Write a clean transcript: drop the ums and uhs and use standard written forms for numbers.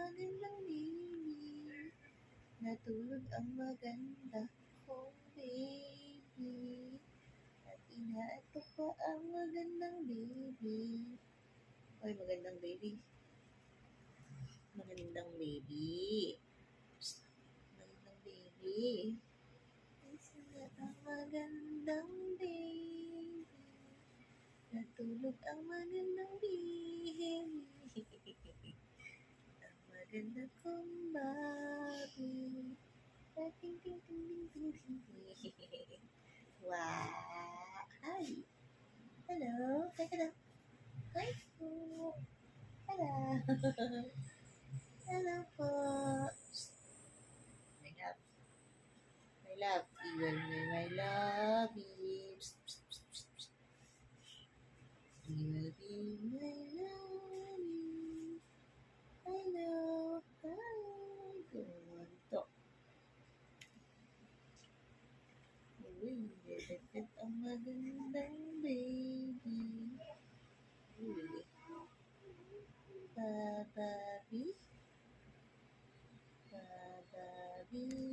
magandang baby. Natulog ang maganda kong baby. At inaatok pa ang magandang baby. Oy, magandang baby. Magandang baby. Psst, magandang baby. Isa na ang magandang baby. Natulog ang magandang baby. Ang maganda kong baby. Ting ting ting ting ting ting. Wow! Hi! Hello! Hi ka na! Hi po! Hello! Hello po! My love. My love. Iwan mo my love. Psst, psst, psst, psst, psst. You will be my love. Hello! Hi! Gunto. Uy, dedet ang magandang baby. Uy. Bababi. Bababi.